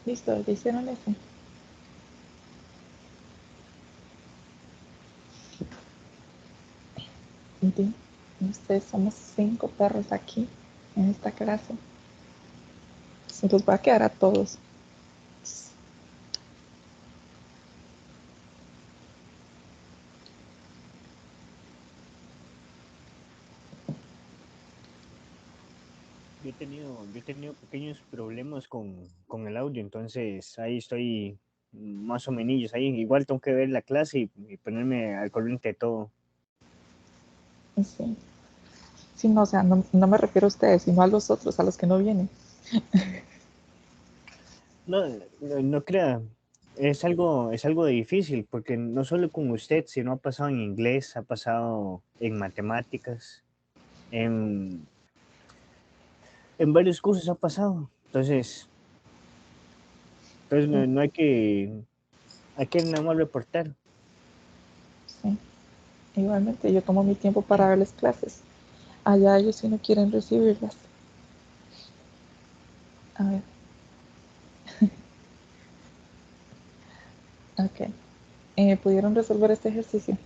Listo, ya hicieron eso. Y ustedes somos 5 perros aquí en esta clase. Se los va a quedar a todos. Yo he tenido pequeños problemas con el audio, entonces ahí estoy más o menos ahí. Igual tengo que ver la clase y ponerme al corriente de todo. Sí. Sí, no, o sea, no me refiero a ustedes, sino a los otros, a los que no vienen. No crea, es algo difícil, porque no solo con usted, sino ha pasado en inglés, ha pasado en matemáticas, en, en varios cursos ha pasado. Entonces no hay que nada más reportar. Sí. Igualmente, yo tomo mi tiempo para darles clases. Allá ellos si no quieren recibirlas. A ver. Ok. ¿Pudieron resolver este ejercicio?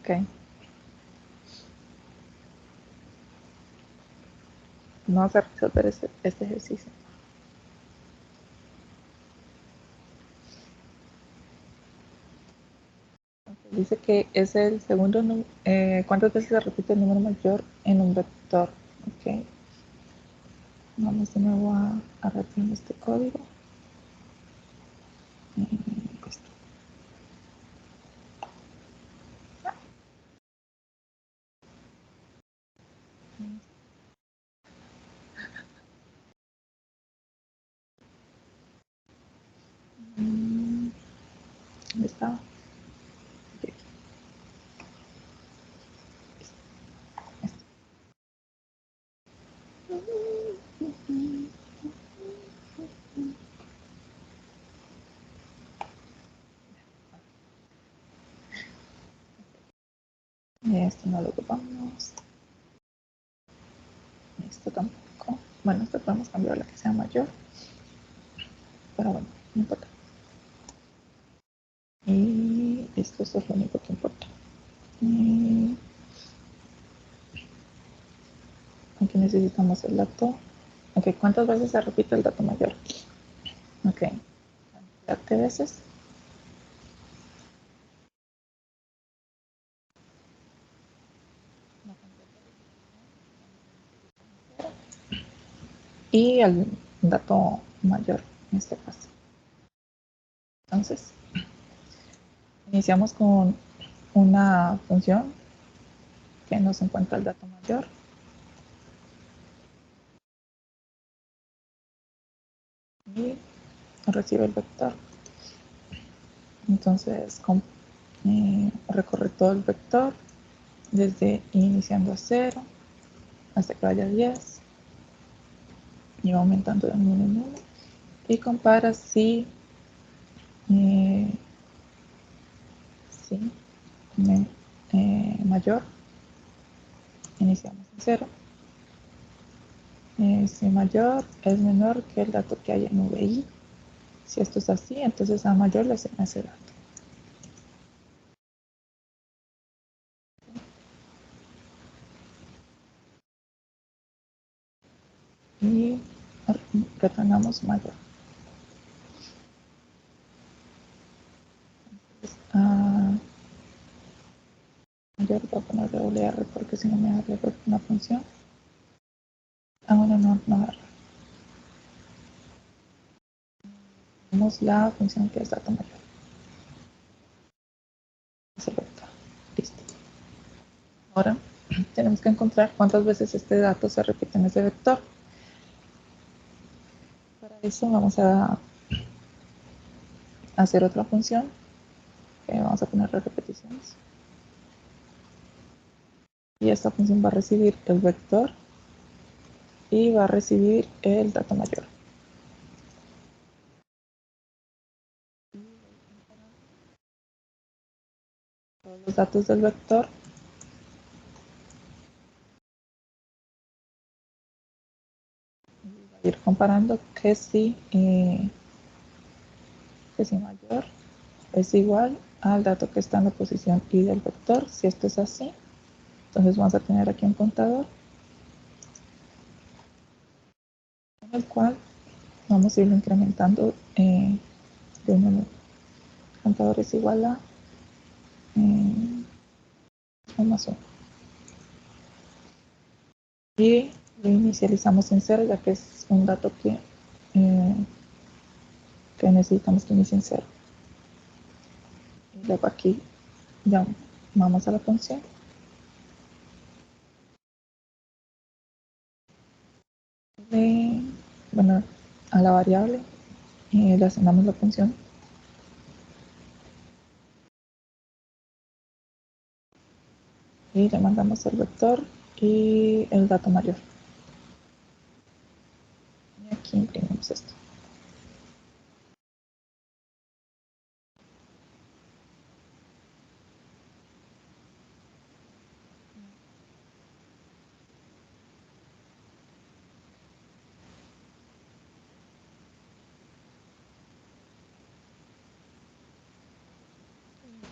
Ok. Vamos a resolver este ejercicio. Dice que es el segundo número. ¿Cuántas veces se repite el número mayor en un vector? Ok. Vamos de nuevo a repetir este código. Esto. ¿Dónde estaba? Ok. Esto no lo ocupamos. Esto tampoco. Bueno, esto podemos cambiar la que sea mayor. Pero bueno, no importa. Y esto es lo único que importa. Y aquí necesitamos el dato. Ok, ¿cuántas veces se repite el dato mayor? Ok, cantidad de veces. Y el dato mayor en este caso. Entonces, iniciamos con una función que nos encuentra el dato mayor y recibe el vector. Entonces, recorre todo el vector desde iniciando a 0 hasta que vaya a 10 y va aumentando de 1 en 1 y compara si sí, mayor, iniciamos en 0. Si mayor es menor que el dato que hay en VI. Si esto es así, entonces a mayor le asigna ese dato. Y retornamos mayor. Entonces, mayor voy a poner WR porque si no me da error una función. Bueno, no agarra. Tenemos la función que es dato mayor. Es el vector. Listo. Ahora tenemos que encontrar cuántas veces este dato se repite en ese vector. Para eso vamos a hacer otra función que vamos a poner repeticiones. Y esta función va a recibir el vector y va a recibir el dato mayor. Todos los datos del vector va a ir comparando que si mayor es igual al dato que está en la posición y del vector. Si esto es así, entonces vamos a tener aquí un contador con el cual vamos a irlo incrementando de un contador es igual a más 1. Y lo inicializamos en 0, ya que es un dato que necesitamos que inicie en 0. Y luego aquí llamamos a la función. Bueno, a la variable le asignamos la función. Y le mandamos el vector y el dato mayor. Y aquí imprimimos esto.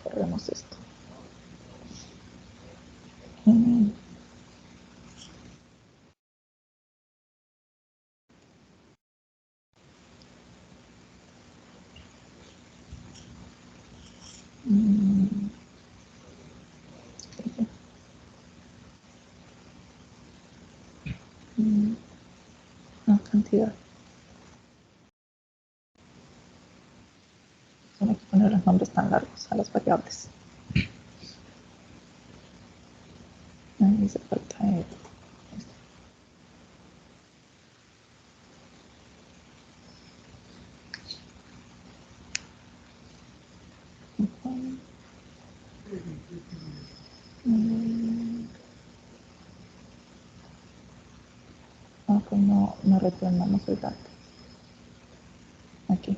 Corremos esto. Una cantidad. No hay que poner los nombres tan largos a las variables. Ahí hace falta el. Ok, no retornamos el dato. Aquí.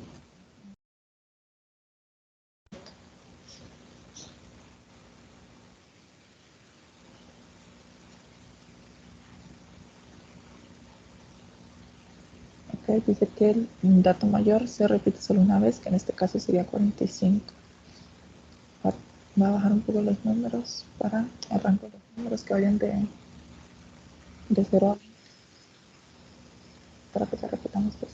Ok, dice que el dato mayor se repite solo una vez, que en este caso sería 45. Va a bajar un poco los números para arrancar los números que vayan de 0 a 20 para que se repitan los dos.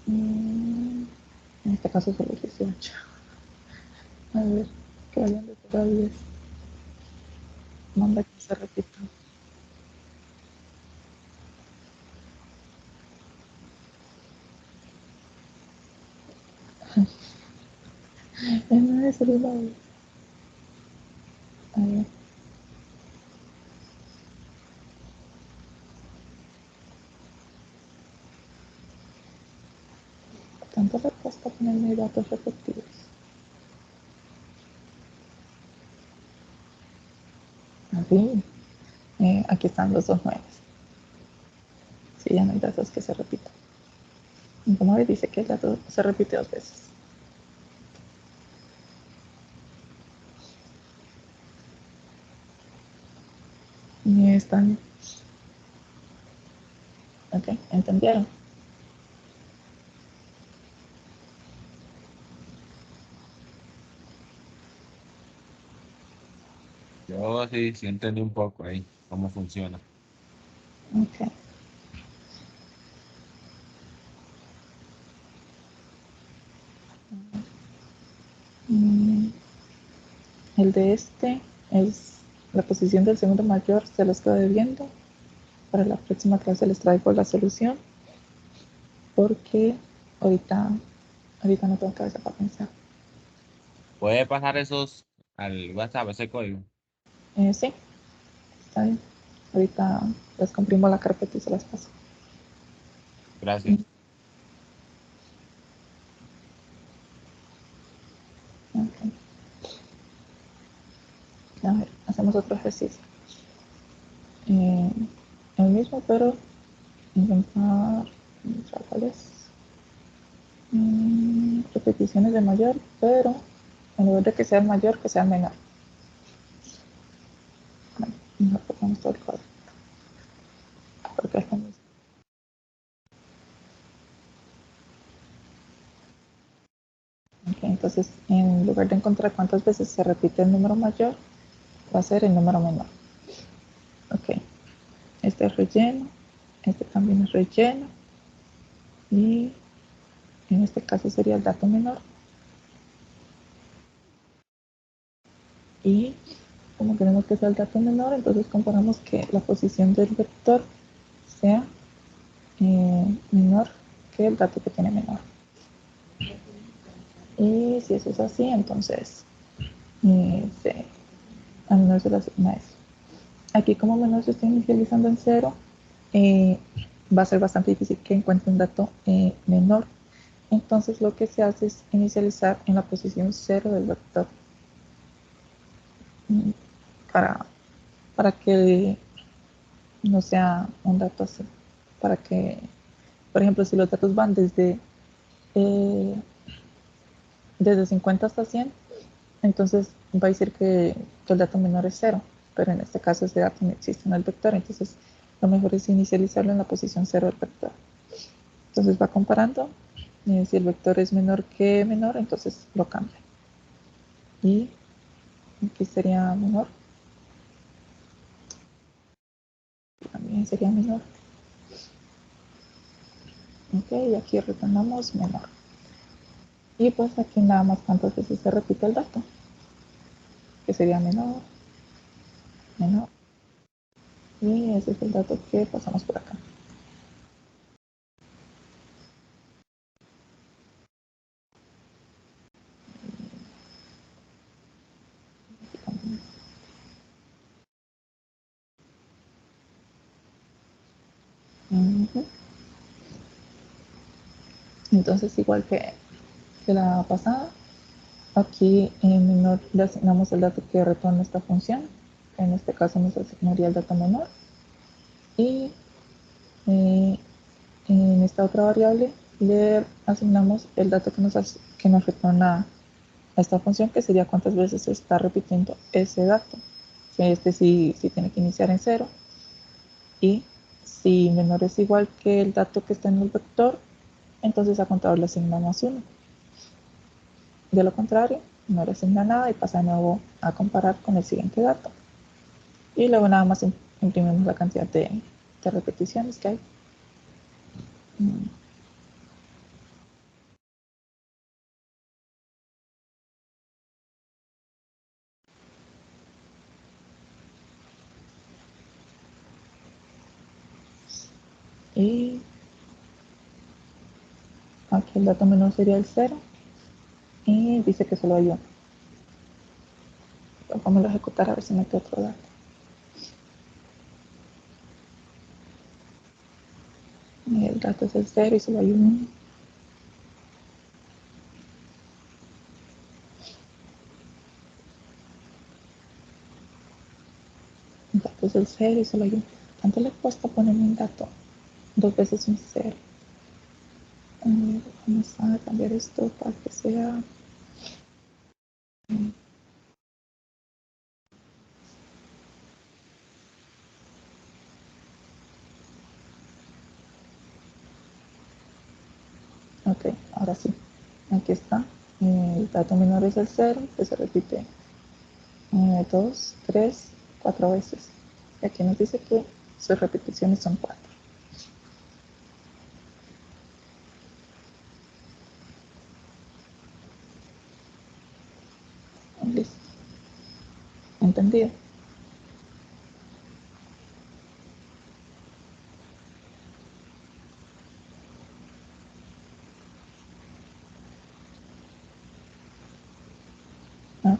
En este caso solo 18. A ver, que vayan de 0 a 10. Manda que se repitan. No es el lado. A ver. Tanto le cuesta ponerme datos repetidos. Así. Aquí están los dos 9. Sí, ya no hay datos que se repitan. Y como ves, dice que el dato se repite 2 veces. Y están. Ok, ¿entendieron? Yo sí entendí un poco ahí cómo funciona. Ok. El de este es la posición del segundo mayor, se los quedo debiendo. Para la próxima clase les traigo la solución, porque ahorita no tengo cabeza para pensar. ¿Puede pasar esos al WhatsApp, ese código? Sí, está bien. Ahorita les comprimo la carpeta y se las paso. Gracias. Okay. A ver, hacemos otro ejercicio. el mismo, pero intentar cuál es. Repeticiones de mayor, pero en lugar de que sea el mayor, que sea el menor. Bueno, no tocamos todo el cuadro, porque es lo mismo. Okay, entonces, en lugar de encontrar cuántas veces se repite el número mayor, va a ser el número menor. Ok, este es relleno, este también es relleno, y en este caso sería el dato menor. Y como queremos que sea el dato menor, entonces comparamos que la posición del vector sea menor que el dato que tiene menor. Y si eso es así, entonces a menor se le asigna eso. Aquí como menor se está inicializando en 0, va a ser bastante difícil que encuentre un dato menor. Entonces lo que se hace es inicializar en la posición 0 del vector para que no sea un dato así. Para que, por ejemplo, si los datos van desde 50 hasta 100, entonces va a decir que el dato menor es 0, pero en este caso ese dato no existe en el vector, entonces lo mejor es inicializarlo en la posición 0 del vector. Entonces va comparando, y si el vector es menor que menor, entonces lo cambia. Y aquí sería menor, también sería menor. Ok, y aquí retornamos menor. Y pues aquí nada más cuántas veces se repite el dato, que sería menor, menor. Y ese es el dato que pasamos por acá. Entonces, igual que la pasada, aquí en menor le asignamos el dato que retorna esta función. En este caso nos asignaría el dato menor. Y en esta otra variable le asignamos el dato que nos retorna a esta función, que sería cuántas veces se está repitiendo ese dato. Que este sí tiene que iniciar en 0. Y si menor es igual que el dato que está en el vector, entonces a contador le asignamos 1. De lo contrario, no le asigna nada y pasa de nuevo a comparar con el siguiente dato. Y luego nada más imprimimos la cantidad de repeticiones que hay. Y aquí el dato menor sería el 0. Y dice que solo hay 1. Vamos a ejecutar a ver si mete otro dato. Y el dato es el 0 y solo hay 1. El dato es el 0 y solo hay 1. ¿Cuánto le cuesta poner un dato? 2 veces un 0. Vamos a cambiar esto para que sea... Ok, ahora sí. Aquí está. El dato menor es el 0, que se repite 2, 3, 4 veces. Y aquí nos dice que sus repeticiones son 4. Listo. ¿Entendido? Ok.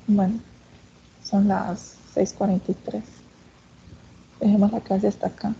Bueno, son las 6:43. Dejemos la clase hasta acá.